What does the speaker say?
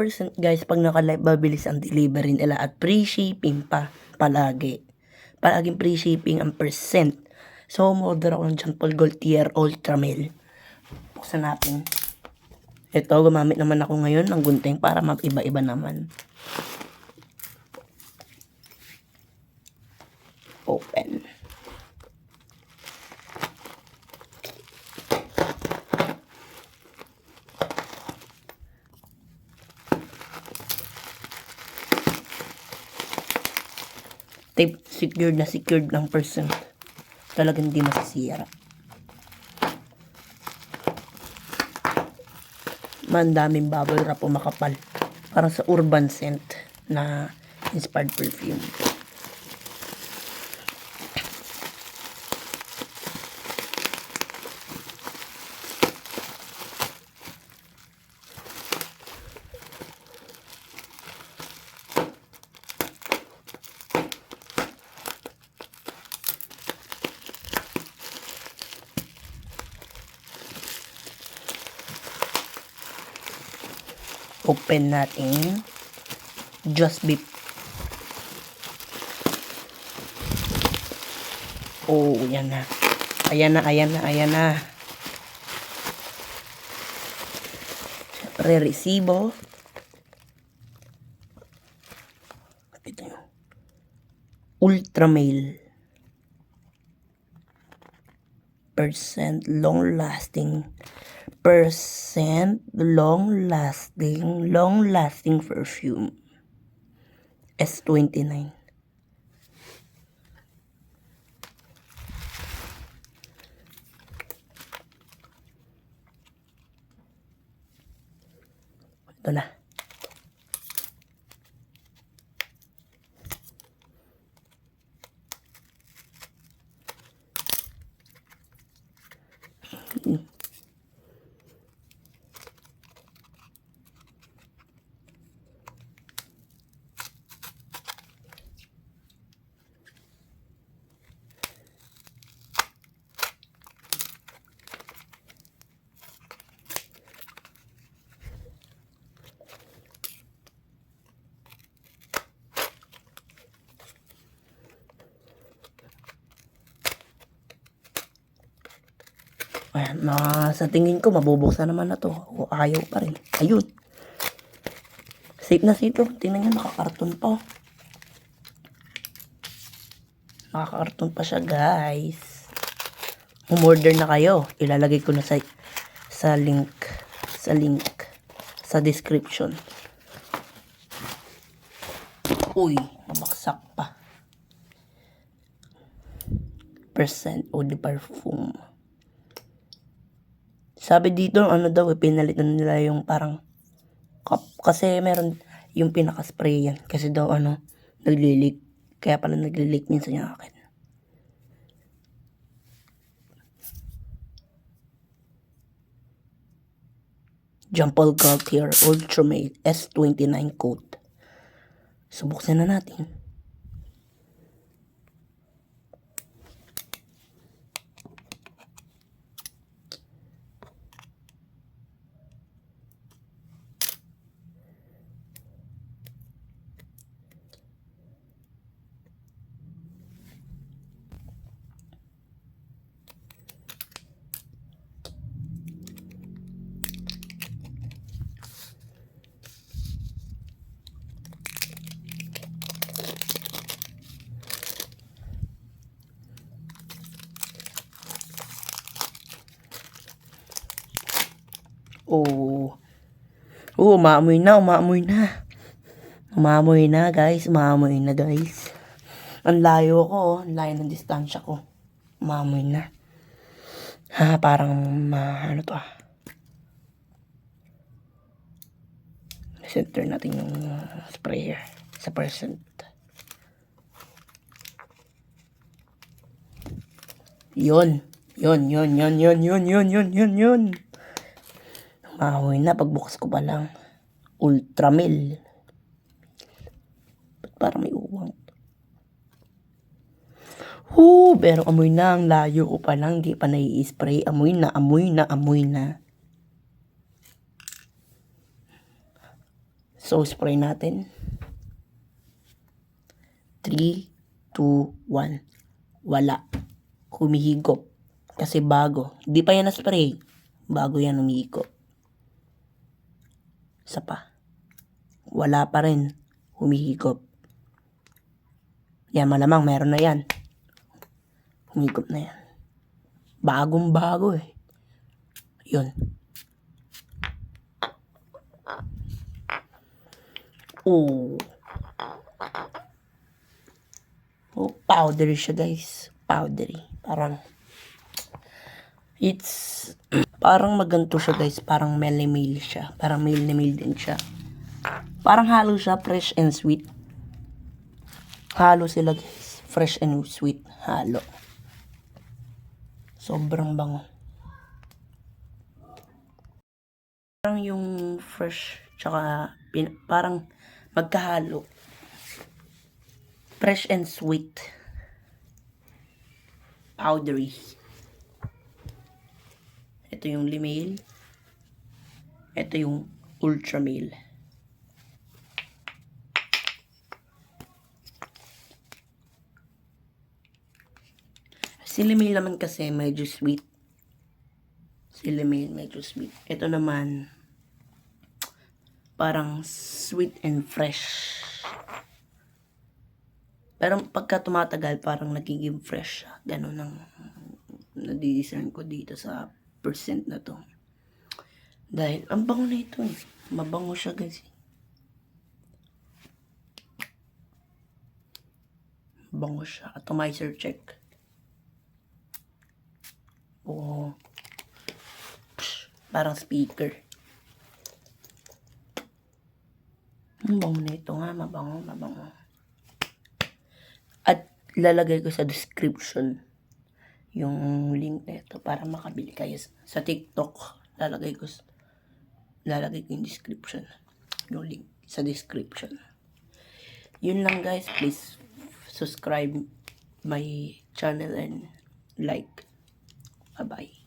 20% guys pag naka-live, mabilis ang delivery nila at free shipping pa palagi. Palaging free shipping ang percent. So, umorder ako ng John Paul Gaultier Ultra Mail. Buksan natin. Ito, gumamit naman ako ngayon ng gunting para mag-iba-iba naman. Open. Tape, secured ng percent. Talagang hindi masisira. Mandaming bubble wrap o makapal. Parang sa urban scent na inspired perfume. Open natin. Just Beep. Oh, yan na. Ayan na. Siyempre, resibo. Ito yun. Ultra Mail. Percent long lasting perfume. S29. Ito na. Ayan, sa tingin ko mabubuksan naman na to. O ayaw pa rin. Ayun. Safe na safe to. Tingnan nyo, nakakarton pa. Nakakarton pa siya, guys. Umorder na kayo. Ilalagay ko na sa link. Sa description. Uy, mabaksak pa. Percent Eau de Parfum. Sabi dito, ano daw, pinalitan nila yung parang cup. Kasi meron yung pinaka-spray yan. Kasi daw, nagli-leak. Kaya pala nagli-leak minsan yung akin. John Paul Gaultier Ultra Mail S29 coat. Subuksan na natin. Oh, umaamoy na, guys. Ang layo ko, ang layo ng distansya ko. Umaamoy na. Parang, ano to center natin yung sprayer sa percent. Yun. Umaamoy na pagbukas ko pa lang. Ultra Mail. Ba't parang may uwang? Pero amoy na, ang layo ko pa lang, di pa nai-spray. Amoy na. So, spray natin. 3, 2, 1. Wala. Humihigop. Kasi bago. Hindi pa yan na-spray. Bago yan humihigop. Isa pa. Wala pa rin. Humihigop. Yan, malamang meron na yan. Humigop na yan. Bagong bago eh. Yun. Oh. Oh, powdery siya guys. Powdery. Parang maganto siya guys. Parang male na male siya. Parang male na male din siya. Parang halo siya. Fresh and sweet. Halo sila guys. Fresh and sweet. Halo. Sobrang bango. Parang yung fresh tsaka parang magkahalo. Fresh and sweet. Powdery. Ito yung Limail. Ito yung Ultramail. Si Limail naman kasi medyo sweet. Ito naman parang sweet and fresh. Pero pagka tumatagal, parang nagiging fresh siya. Ganun ang nadidiscern ko dito sa percent na to. Dahil, ang bango na ito eh. Mabango siya guys. Bango siya. Atomizer check. Oh. Parang speaker. Ang bango na ito nga. Mabango. At lalagay ko sa description yung link na ito para makabili kayo sa TikTok. Lalagay ko yung description. Yung link sa description. Yun lang guys. Please subscribe my channel and like. Bye-bye.